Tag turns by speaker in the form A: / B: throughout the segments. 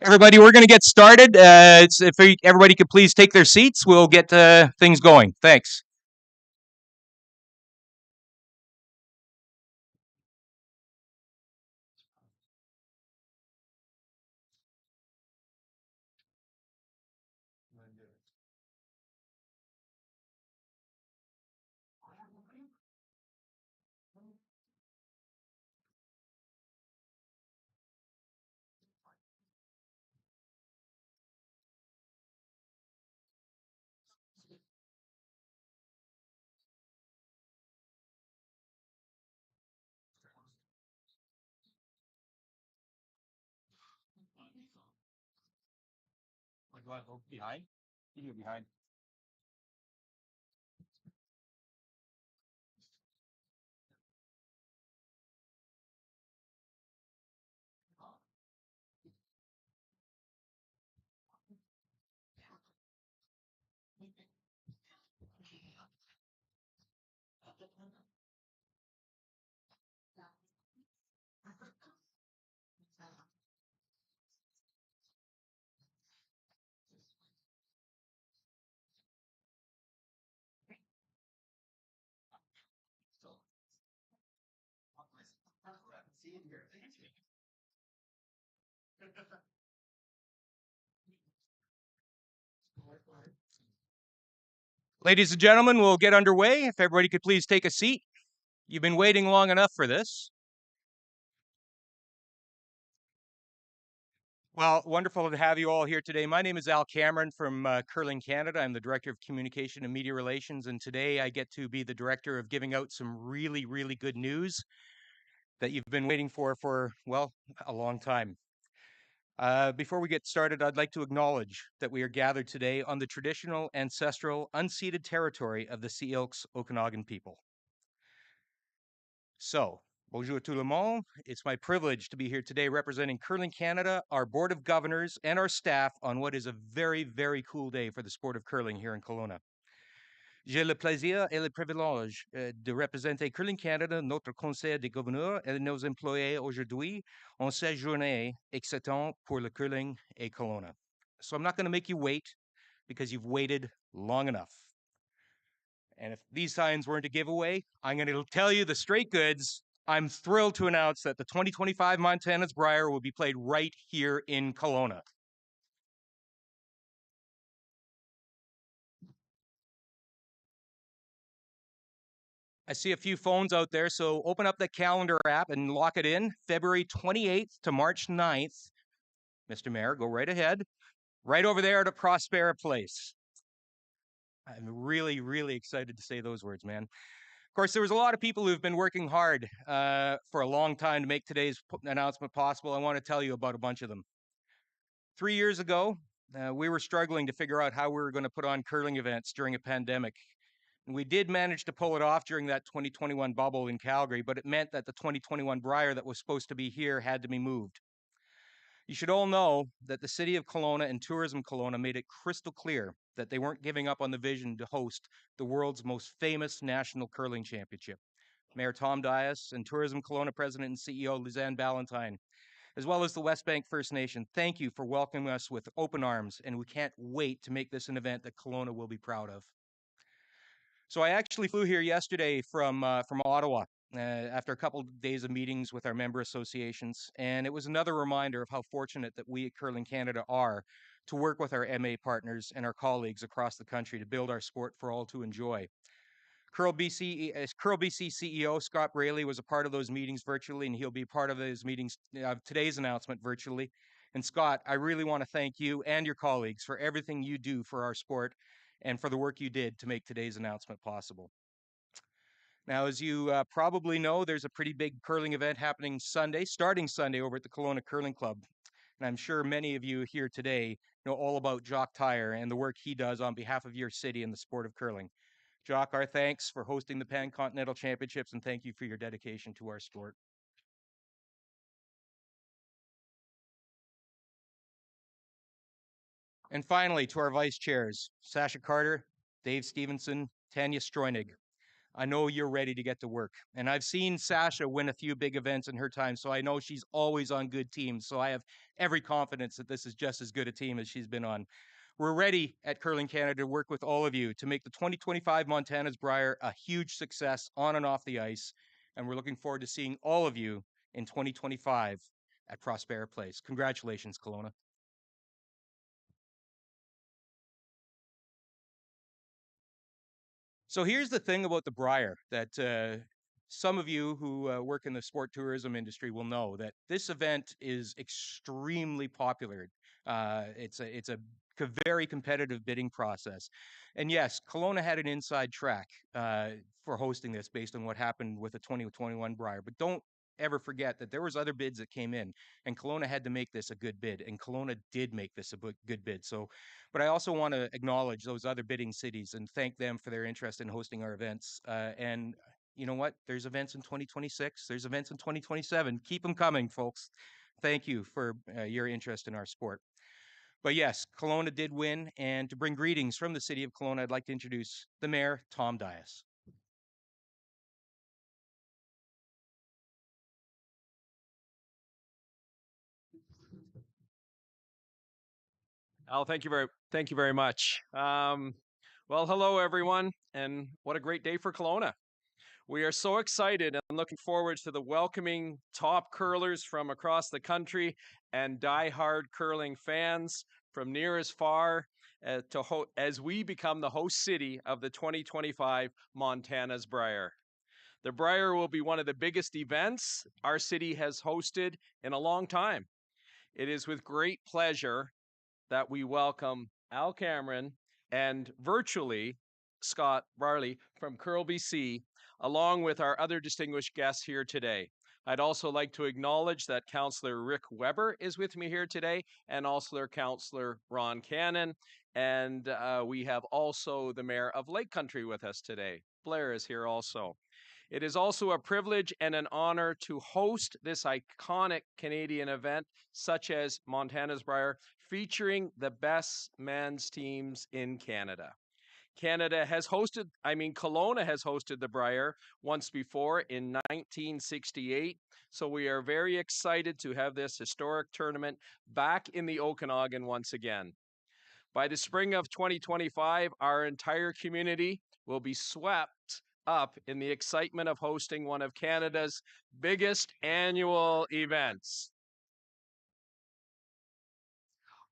A: Everybody, we're going to get started. If everybody could please take their seats, we'll get things going. Thanks. You want to go behind? You can go behind. Ladies and gentlemen, we'll get underway. If everybody could please take a seat. You've been waiting long enough for this. Well, wonderful to have you all here today. My name is Al Cameron from Curling Canada. I'm the Director of Communication and Media Relations, and today I get to be the Director of giving out some really, really good news that you've been waiting for, well, a long time. Before we get started, I'd like to acknowledge that we are gathered today on the traditional, ancestral, unceded territory of the Sioux Okanagan people. So, bonjour tout le monde. It's my privilege to be here today representing Curling Canada, our Board of Governors, and our staff on what is a very, very cool day for the sport of curling here in Kelowna. J'ai le plaisir et le privilège de représenter Curling Canada, notre conseil des gouverneurs et nos employés aujourd'hui en cette journée excitante pour le curling et Kelowna. So I'm not going to make you wait because you've waited long enough. And if these signs weren't a giveaway, I'm going to tell you the straight goods. I'm thrilled to announce that the 2025 Montana's Brier will be played right here in Kelowna. I see a few phones out there, so open up the calendar app and lock it in. February 28th to March 9th. Mr. Mayor, go right ahead. Right over there at Prospera Place. I'm really, really excited to say those words, man. course, there was a lot of people who've been working hard for a long time to make today's announcement possible. I want to tell you about a bunch of them. 3 years ago, we were struggling to figure out how we were going to put on curling events during a pandemic. And we did manage to pull it off during that 2021 bubble in Calgary, but it meant that the 2021 Brier that was supposed to be here had to be moved. You should all know that the City of Kelowna and Tourism Kelowna made it crystal clear that they weren't giving up on the vision to host the world's most famous national curling championship. Mayor Tom Dias and Tourism Kelowna President and CEO Lizanne Ballantyne, as well as the West Bank First Nation, thank you for welcoming us with open arms, and we can't wait to make this an event that Kelowna will be proud of. So I actually flew here yesterday from Ottawa after a couple of days of meetings with our member associations, and it was another reminder of how fortunate that we at Curling Canada are to work with our MA partners and our colleagues across the country to build our sport for all to enjoy. Curl BC CEO Scott Braley was a part of those meetings virtually, and he'll be part of those meetings today's announcement virtually. And Scott, I really want to thank you and your colleagues for everything you do for our sport and for the work you did to make today's announcement possible. Now, as you probably know, there's a pretty big curling event happening Sunday, starting Sunday over at the Kelowna Curling Club. And I'm sure many of you here today know all about Jock Tyre and the work he does on behalf of your city in the sport of curling. Jock, our thanks for hosting the Pan-Continental Championships, and thank you for your dedication to our sport. And finally, to our vice chairs, Sasha Carter, Dave Stevenson, Tanya Stroinig. I know you're ready to get to work. And I've seen Sasha win a few big events in her time, so I know she's always on good teams. So I have every confidence that this is just as good a team as she's been on. We're ready at Curling Canada to work with all of you to make the 2025 Montana's Brier a huge success on and off the ice. And we're looking forward to seeing all of you in 2025 at Prospera Place. Congratulations, Kelowna. So here's the thing about the Brier that some of you who work in the sport tourism industry will know that this event is extremely popular. It's a very competitive bidding process, and yes, Kelowna had an inside track for hosting this based on what happened with the 2021 Brier. But don't ever forget that there was other bids that came in, and Kelowna had to make this a good bid, and Kelowna did make this a good bid. So but I also want to acknowledge those other bidding cities and thank them for their interest in hosting our events. And you know what? There's events in 2026. There's events in 2027. Keep them coming, folks. Thank you for your interest in our sport. But yes, Kelowna did win. And to bring greetings from the city of Kelowna, I'd like to introduce the mayor, Tom Dias.
B: Oh, thank you very much. Well, hello everyone, and what a great day for Kelowna. We are so excited and looking forward to the welcoming top curlers from across the country and die-hard curling fans from near as far as we become the host city of the 2025 Montana's Brier. The Brier will be one of the biggest events our city has hosted in a long time. It is with great pleasure that we welcome Al Cameron and virtually Scott Braley from Curl BC, along with our other distinguished guests here today. I'd also like to acknowledge that Councillor Rick Weber is with me here today, and also Councillor Ron Cannon. And we have also the Mayor of Lake Country with us today. Blair is here also. It is also a privilege and an honor to host this iconic Canadian event, such as Montana's Brier, featuring the best men's teams in Canada. Kelowna has hosted the Brier once before in 1968, so we are very excited to have this historic tournament back in the Okanagan once again. By the spring of 2025, our entire community will be swept up in the excitement of hosting one of Canada's biggest annual events.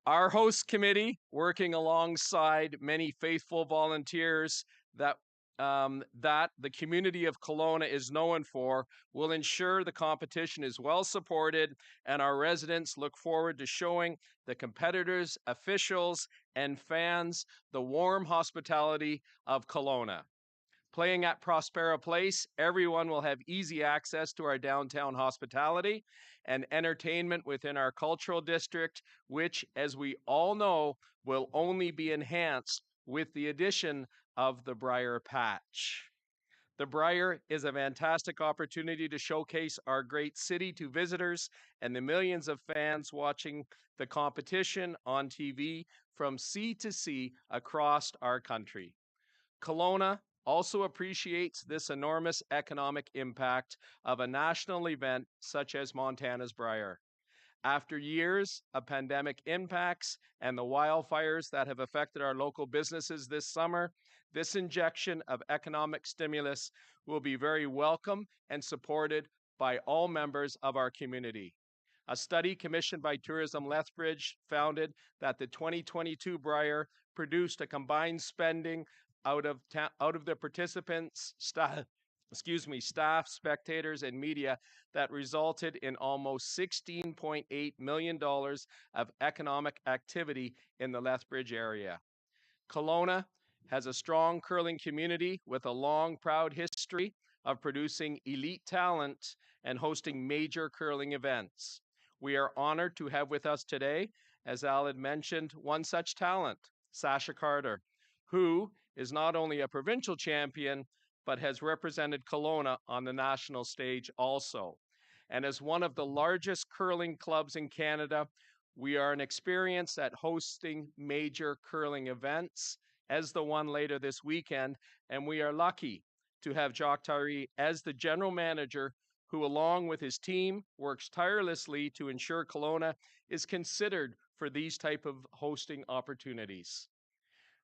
B: Our host committee, working alongside many faithful volunteers that the community of Kelowna is known for, will ensure the competition is well supported, and our residents look forward to showing the competitors, officials, and fans the warm hospitality of Kelowna. Playing at Prospera Place, everyone will have easy access to our downtown hospitality and entertainment within our cultural district, which, as we all know, will only be enhanced with the addition of the Brier Patch. The Brier is a fantastic opportunity to showcase our great city to visitors and the millions of fans watching the competition on TV from sea to sea across our country. Kelowna also appreciates this enormous economic impact of a national event such as Montana's Brier. After years of pandemic impacts and the wildfires that have affected our local businesses this summer, this injection of economic stimulus will be very welcome and supported by all members of our community. A study commissioned by Tourism Lethbridge found that the 2022 Brier produced a combined spending out of the participants, staff, spectators, and media that resulted in almost $16.8 million of economic activity in the Lethbridge area. Kelowna has a strong curling community with a long, proud history of producing elite talent and hosting major curling events. We are honored to have with us today, as Al had mentioned, one such talent, Sasha Carter, who is not only a provincial champion, but has represented Kelowna on the national stage also. And as one of the largest curling clubs in Canada, we are an experience at hosting major curling events, as the one later this weekend, and we are lucky to have Jacques Tyree as the general manager, who along with his team works tirelessly to ensure Kelowna is considered for these type of hosting opportunities.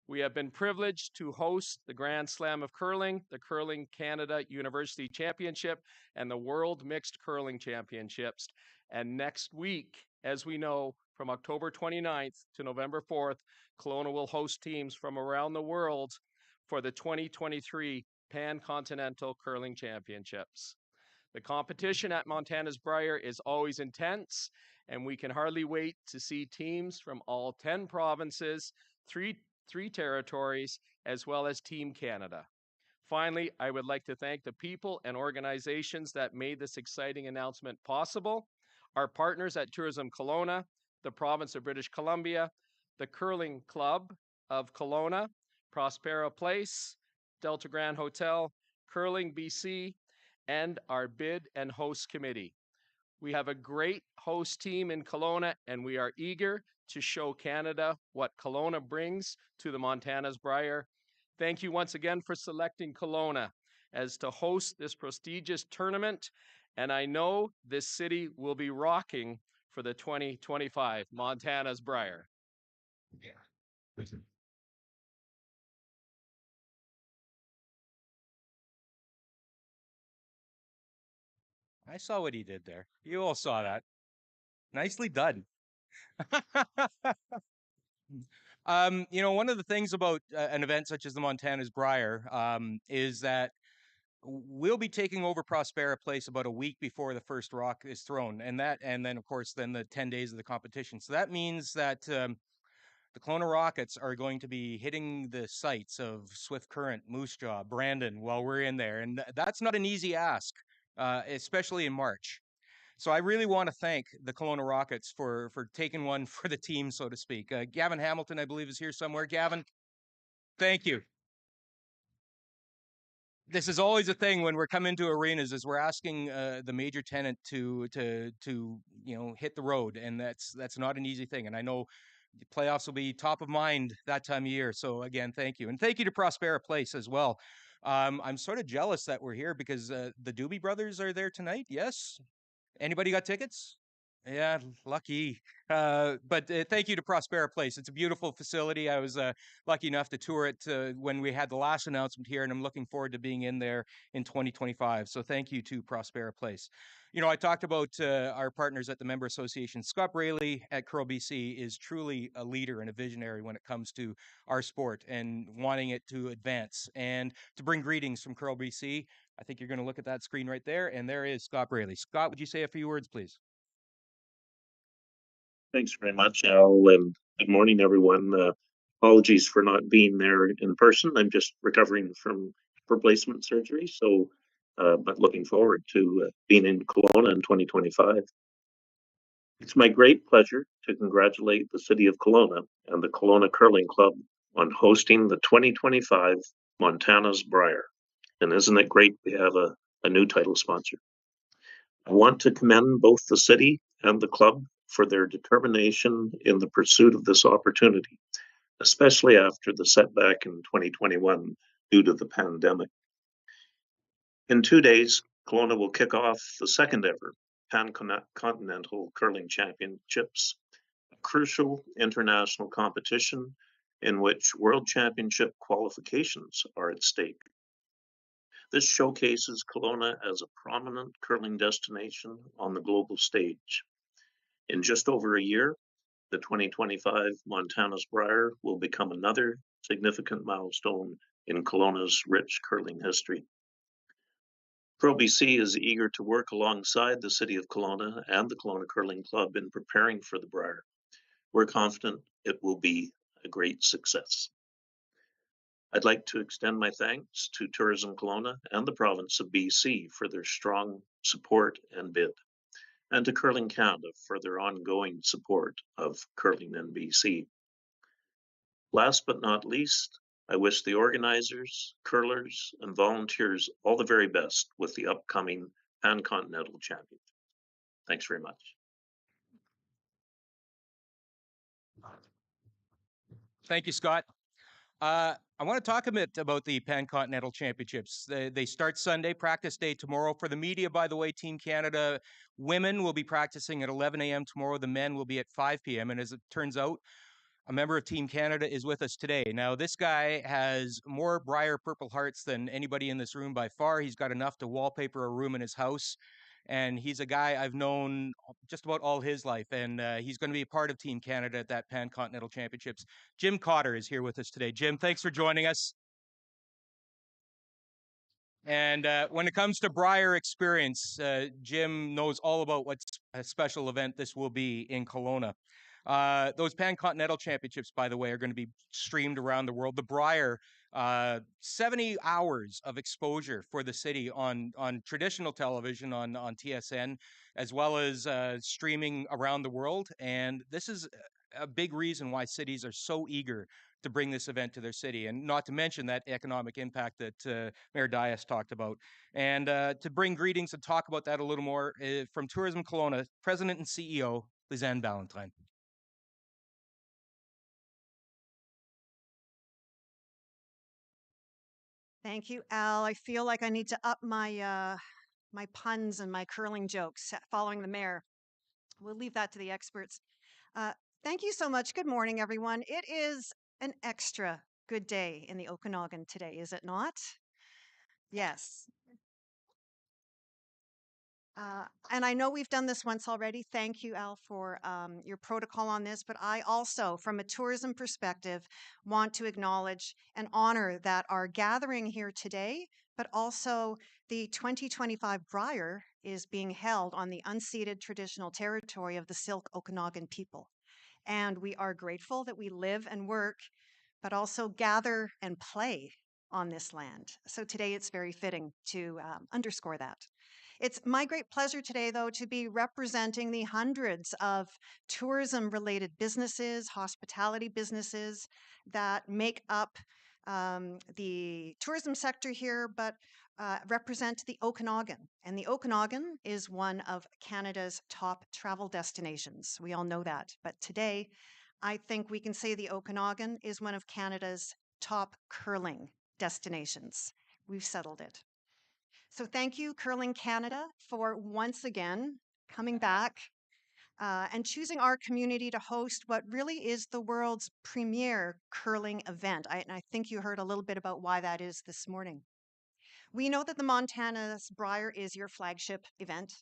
B: We have been privileged to host the Grand Slam of Curling, the Curling Canada University Championship, and the World Mixed Curling Championships. And next week, as we know, from October 29th to November 4th, Kelowna will host teams from around the world for the 2023 Pan-Continental Curling Championships. The competition at Montana's Brier is always intense, and we can hardly wait to see teams from all 10 provinces, three territories, as well as Team Canada. Finally, I would like to thank the people and organizations that made this exciting announcement possible, our partners at Tourism Kelowna, the province of British Columbia, the Curling Club of Kelowna, Prospera Place, Delta Grand Hotel, Curling BC, and our bid and host committee. We have a great host team in Kelowna, and we are eager to show Canada what Kelowna brings to the Montana's Brier. Thank you once again for selecting Kelowna as to host this prestigious tournament, and I know this city will be rocking for the 2025 Montana's Brier. Yeah.
A: I saw what he did there. You all saw that. Nicely done. One of the things about an event such as the Montana's Brier is that we'll be taking over Prospera Place about a week before the first rock is thrown, and then of course then the 10 days of the competition. So that means that the Kelowna Rockets are going to be hitting the sites of Swift Current, Moose Jaw, Brandon while we're in there, and that's not an easy ask, especially in March. So I really want to thank the Kelowna Rockets for taking one for the team, so to speak. Gavin Hamilton, I believe, is here somewhere. Gavin, thank you. This is always a thing when we're coming to arenas, is we're asking the major tenant to hit the road, and that's not an easy thing. And I know the playoffs will be top of mind that time of year. So again, thank you, and thank you to Prospera Place as well. I'm sort of jealous that we're here because the Doobie Brothers are there tonight. Yes, anybody got tickets? Yeah, lucky. But thank you to Prospera Place. It's a beautiful facility. I was lucky enough to tour it when we had the last announcement here, and I'm looking forward to being in there in 2025. So thank you to Prospera Place. I talked about our partners at the member association. Scott Braley at Curl BC is truly a leader and a visionary when it comes to our sport and wanting it to advance. And to bring greetings from Curl BC, I think you're going to look at that screen right there, and there is Scott Braley. Scott, would you say a few words, please?
C: Thanks very much, Al, and good morning, everyone. Apologies for not being there in person. I'm just recovering from replacement surgery. So, but looking forward to being in Kelowna in 2025. It's my great pleasure to congratulate the City of Kelowna and the Kelowna Curling Club on hosting the 2025 Montana's Brier. And isn't it great we have a new title sponsor? I want to commend both the city and the club for their determination in the pursuit of this opportunity, especially after the setback in 2021 due to the pandemic. In 2 days, Kelowna will kick off the second ever Pan-Continental Curling Championships, a crucial international competition in which World Championship qualifications are at stake. This showcases Kelowna as a prominent curling destination on the global stage. In just over a year, the 2025 Montana's Brier will become another significant milestone in Kelowna's rich curling history. Pro-BC is eager to work alongside the City of Kelowna and the Kelowna Curling Club in preparing for the Brier. We're confident it will be a great success. I'd like to extend my thanks to Tourism Kelowna and the province of BC for their strong support and bid, and to Curling Canada for their ongoing support of curling in BC. Last but not least, I wish the organizers, curlers, and volunteers all the very best with the upcoming Pan-Continental Championship. Thanks very much.
A: Thank you, Scott. I want to talk a bit about the Pan-Continental Championships. They start Sunday, practice day tomorrow. For the media, by the way, Team Canada women will be practicing at 11 a.m. tomorrow. The men will be at 5 p.m. And as it turns out, a member of Team Canada is with us today. Now, this guy has more Brier Purple Hearts than anybody in this room by far. He's got enough to wallpaper a room in his house. And he's a guy I've known just about all his life. And he's going to be a part of Team Canada at that Pan-Continental Championships. Jim Cotter is here with us today. Jim, thanks for joining us. And when it comes to Brier experience, Jim knows all about what a special event this will be in Kelowna. Those Pan-Continental Championships, by the way, are going to be streamed around the world. The Brier, 70 hours of exposure for the city on traditional television, on TSN, as well as streaming around the world. And this is a big reason why cities are so eager to bring this event to their city, and not to mention that economic impact that Mayor Dias talked about. And to bring greetings and talk about that a little more, from Tourism Kelowna, President and CEO, Lisanne Ballantyne.
D: Thank you, Al. I feel like I need to up my my puns and my curling jokes following the mayor. We'll leave that to the experts. Uh, Thank you so much. Good morning, everyone. It is an extra good day in the Okanagan today, is it not? Yes. And I know we've done this once already. Thank you, Al, for your protocol on this. But I also, from a tourism perspective, want to acknowledge and honor that our gathering here today, but also the 2025 Brier is being held on the unceded traditional territory of the Silk Okanagan people. And we are grateful that we live and work, but also gather and play on this land. So today it's very fitting to underscore that. It's my great pleasure today, though, to be representing the hundreds of tourism related businesses, hospitality businesses that make up the tourism sector here, but represent the Okanagan. And the Okanagan is one of Canada's top travel destinations. We all know that. But today, I think we can say the Okanagan is one of Canada's top curling destinations. We've settled it. So thank you, Curling Canada, for once again coming back and choosing our community to host what really is the world's premier curling event. And I think you heard a little bit about why that is this morning. We know that the Montana's Brier is your flagship event.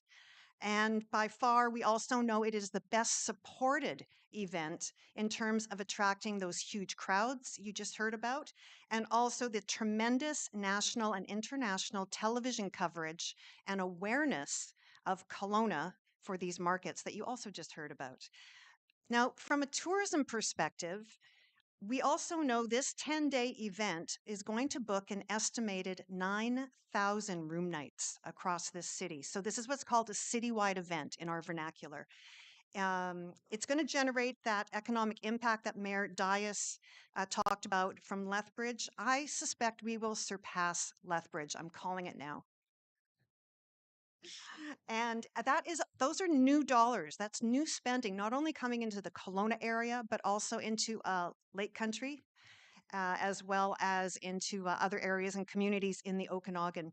D: And by far, we also know it is the best supported event in terms of attracting those huge crowds you just heard about, and also the tremendous national and international television coverage and awareness of Kelowna for these markets that you also just heard about. Now, from a tourism perspective, We also know this 10-day event is going to book an estimated 9,000 room nights across this city. So this is what's called a citywide event in our vernacular. It's going to generate that economic impact that Mayor Dias talked about from Lethbridge. I suspect we will surpass Lethbridge. I'm calling it now. And those are new dollars. That's new spending, not only coming into the Kelowna area, but also into Lake Country, as well as into other areas and communities in the Okanagan.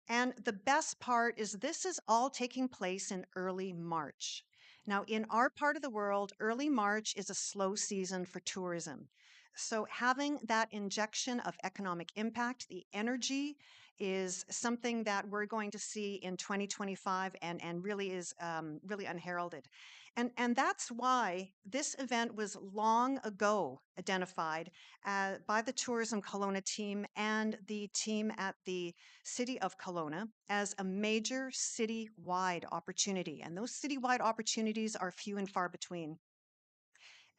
D: And the best part is this is all taking place in early March. Now, in our part of the world, early March is a slow season for tourism. So having that injection of economic impact, the energy is something that we're going to see in 2025 and really is really unheralded. And that's why this event was long ago identified by the Tourism Kelowna team and the team at the City of Kelowna as a major citywide opportunity. And those citywide opportunities are few and far between.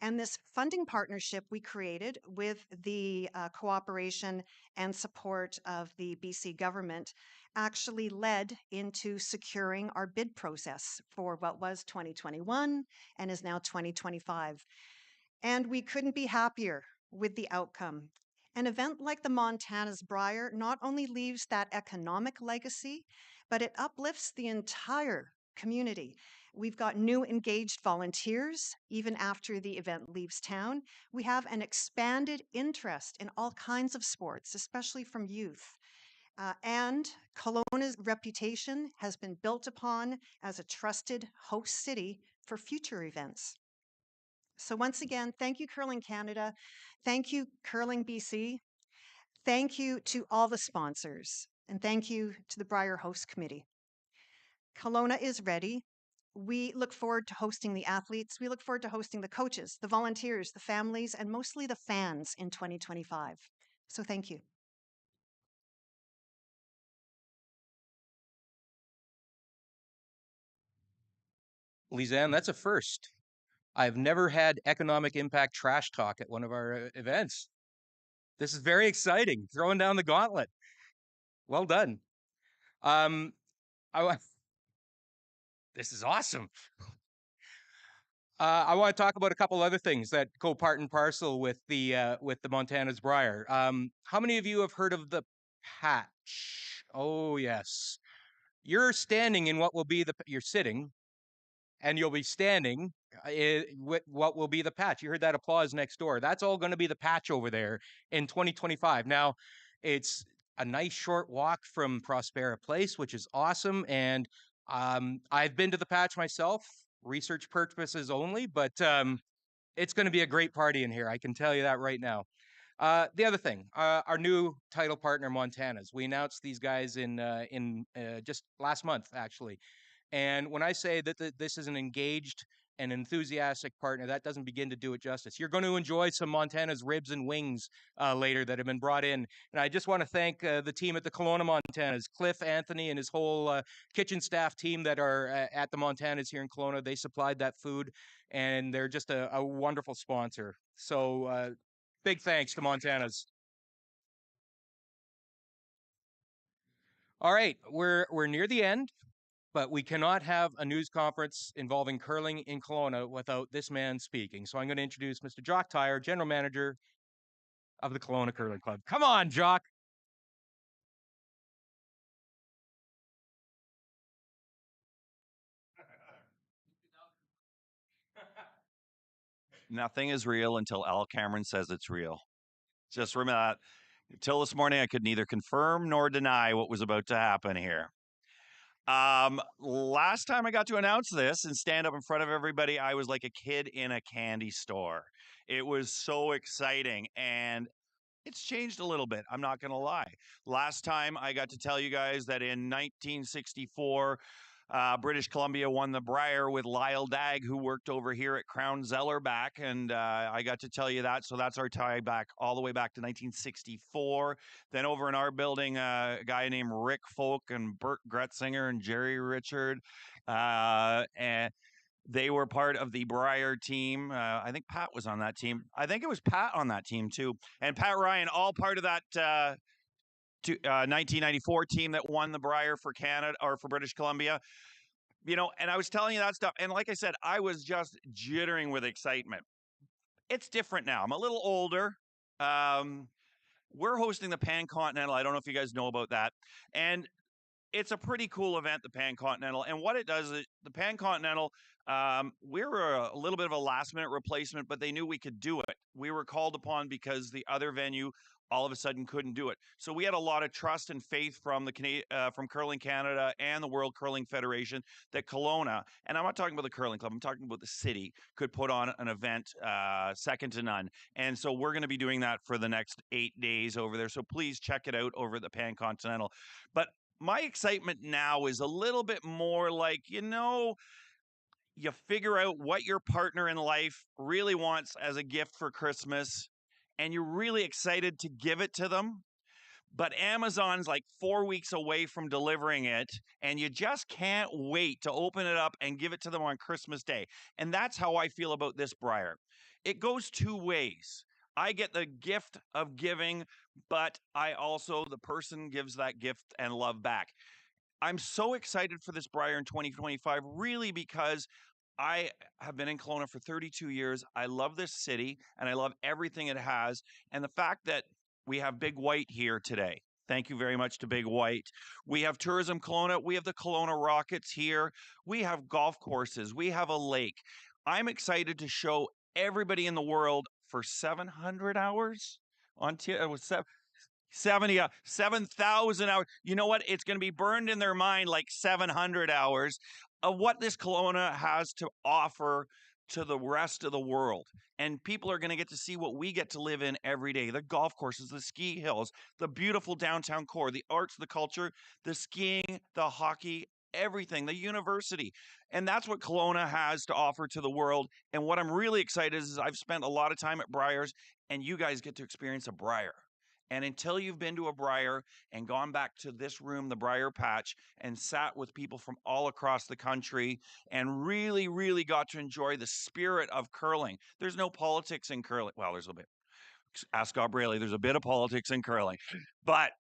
D: And this funding partnership we created with the cooperation and support of the BC government actually led into securing our bid process for what was 2021 and is now 2025. And we couldn't be happier with the outcome. An event like the Montana's Brier not only leaves that economic legacy, but it uplifts the entire community. We've got new engaged volunteers even after the event leaves town. We have an expanded interest in all kinds of sports, especially from youth. And Kelowna's reputation has been built upon as a trusted host city for future events. So once again, thank you, Curling Canada. Thank you, Curling BC. Thank you to all the sponsors. And thank you to the Brier Host Committee. Kelowna is ready. We look forward to hosting the athletes. We look forward to hosting the coaches, the volunteers, the families, and mostly the fans in 2025. So thank you.
A: Lisanne, that's a first. I've never had economic impact trash talk at one of our events. This is very exciting. Throwing down the gauntlet. Well done. Um, this is awesome. I want to talk about a couple other things that go part and parcel with the Montana's Brier. How many of you have heard of the patch? Oh yes, you're standing in what will be you're sitting, and you'll be standing with what will be the patch. You heard that applause next door. That's all going to be the patch over there in 2025. Now, it's a nice short walk from Prospera Place, which is awesome, and I've been to the patch myself, research purposes only, but it's going to be a great party in here. I can tell you that right now. The other thing, our new title partner, Montana's. We announced these guys in just last month, actually. And when I say that this is an engaged and enthusiastic partner, that doesn't begin to do it justice. You're going to enjoy some Montana's ribs and wings later that have been brought in. And I just want to thank the team at the Kelowna Montana's, Cliff, Anthony, and his whole kitchen staff team that are at the Montana's here in Kelowna. They supplied that food, and they're just a wonderful sponsor. So big thanks to Montana's. All right, we're near the end. But we cannot have a news conference involving curling in Kelowna without this man speaking. So I'm going to introduce Mr. Jock Tyre, General Manager of the Kelowna Curling Club. Come on, Jock.
E: Nothing is real until Al Cameron says it's real. Just remember that. Until this morning, I could neither confirm nor deny what was about to happen here. Last time I got to announce this and stand up in front of everybody, I was like a kid in a candy store. It was so exciting, and it's changed a little bit. I'm not going to lie. Last time I got to tell you guys that in 1964, British Columbia won the Brier with Lyle Dagg, who worked over here at Crown Zeller back. And I got to tell you that. So that's our tie back all the way back to 1964. Then over in our building, a guy named Rick Folk and Bert Gretzinger and Jerry Richard. And They were part of the Brier team. I think Pat was on that team. I think it was Pat on that team too. And Pat Ryan, all part of that 1994 team that won the Brier for Canada or for British Columbia. You know, and I was telling you that stuff. And like I said, I was just jittering with excitement. It's different now. I'm a little older. We're hosting the Pan Continental. I don't know if you guys know about that. And it's a pretty cool event, the Pan Continental. And what it does is the Pan Continental, we were a little bit of a last minute replacement, but they knew we could do it. We were called upon because the other venue all of a sudden couldn't do it. So we had a lot of trust and faith from from Curling Canada and the World Curling Federation that Kelowna, and I'm not talking about the curling club, I'm talking about the city, could put on an event second to none. And so we're going to be doing that for the next 8 days over there. So please check it out over at the Pan Continental. But my excitement now is a little bit more like, you know, you figure out what your partner in life really wants as a gift for Christmas, and you're really excited to give it to them. But Amazon's like 4 weeks away from delivering it, and you just can't wait to open it up and give it to them on Christmas Day. And that's how I feel about this Brier. It goes two ways. I get the gift of giving, but the person gives that gift and love back. I'm so excited for this Brier in 2025, really, because I have been in Kelowna for 32 years. I love this city and I love everything it has. And the fact that we have Big White here today. Thank you very much to Big White. We have Tourism Kelowna. We have the Kelowna Rockets here. We have golf courses. We have a lake. I'm excited to show everybody in the world for 700 hours on 7,000 hours. You know what? It's going to be burned in their mind like 700 hours of what this Kelowna has to offer to the rest of the world. And people are going to get to see what we get to live in every day. The golf courses, the ski hills, the beautiful downtown core, the arts, the culture, the skiing, the hockey, everything, the university. And that's what Kelowna has to offer to the world. And what I'm really excited is I've spent a lot of time at Briers, and you guys get to experience a Brier. And until you've been to a Brier and gone back to this room, the Brier Patch, and sat with people from all across the country and really, really got to enjoy the spirit of curling. There's no politics in curling. Well, there's a bit. Ask Scott Braley. There's a bit of politics in curling, but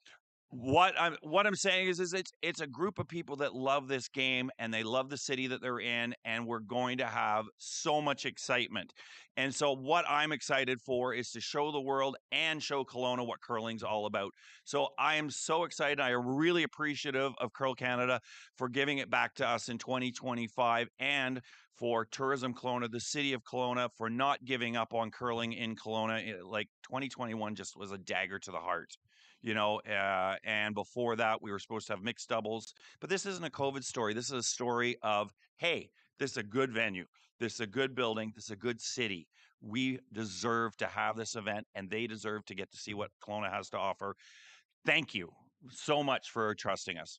E: what I'm saying is it's a group of people that love this game and they love the city that they're in, and we're going to have so much excitement. And so what I'm excited for is to show the world and show Kelowna what curling's all about. So I am so excited. I am really appreciative of Curl Canada for giving it back to us in 2025, and for Tourism Kelowna, the city of Kelowna, for not giving up on curling in Kelowna. Like 2021 just was a dagger to the heart. And before that, we were supposed to have mixed doubles. But this isn't a COVID story. This is a story of, hey, this is a good venue. This is a good building. This is a good city. We deserve to have this event, and they deserve to get to see what Kelowna has to offer. Thank you so much for trusting us.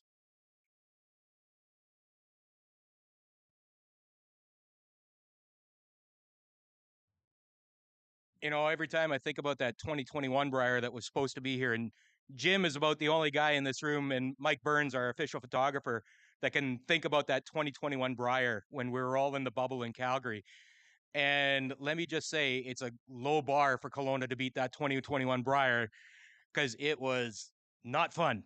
A: You know, every time I think about that 2021 Brier that was supposed to be here, and Jim is about the only guy in this room, and Mike Burns, our official photographer, that can think about that 2021 Brier when we were all in the bubble in Calgary. And let me just say, it's a low bar for Kelowna to beat that 2021 Brier, because it was not fun.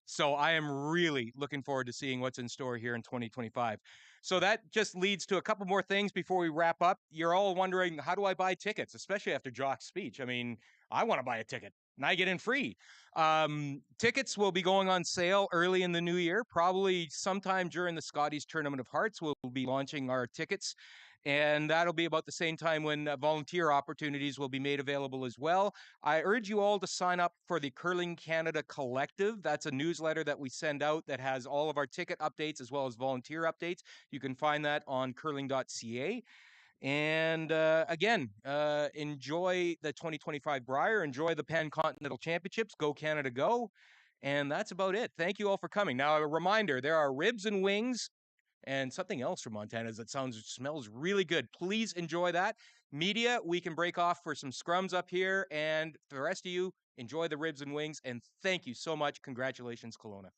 A: So I am really looking forward to seeing what's in store here in 2025. So that just leads to a couple more things before we wrap up. You're all wondering, how do I buy tickets, especially after Jock's speech? I mean, I want to buy a ticket and I get in free. Tickets will be going on sale early in the new year, probably sometime during the Scotties Tournament of Hearts. We'll be launching our tickets. And that'll be about the same time when volunteer opportunities will be made available as well. I urge you all to sign up for the Curling Canada Collective. That's a newsletter that we send out that has all of our ticket updates as well as volunteer updates. You can find that on curling.ca. And again, enjoy the 2025 Brier, enjoy the Pan Continental Championships, go Canada, go. And that's about it. Thank you all for coming. Now, a reminder, there are ribs and wings and something else from Montana that smells really good. Please enjoy that. Media, we can break off for some scrums up here, and for the rest of you, enjoy the ribs and wings, and thank you so much. Congratulations, Kelowna.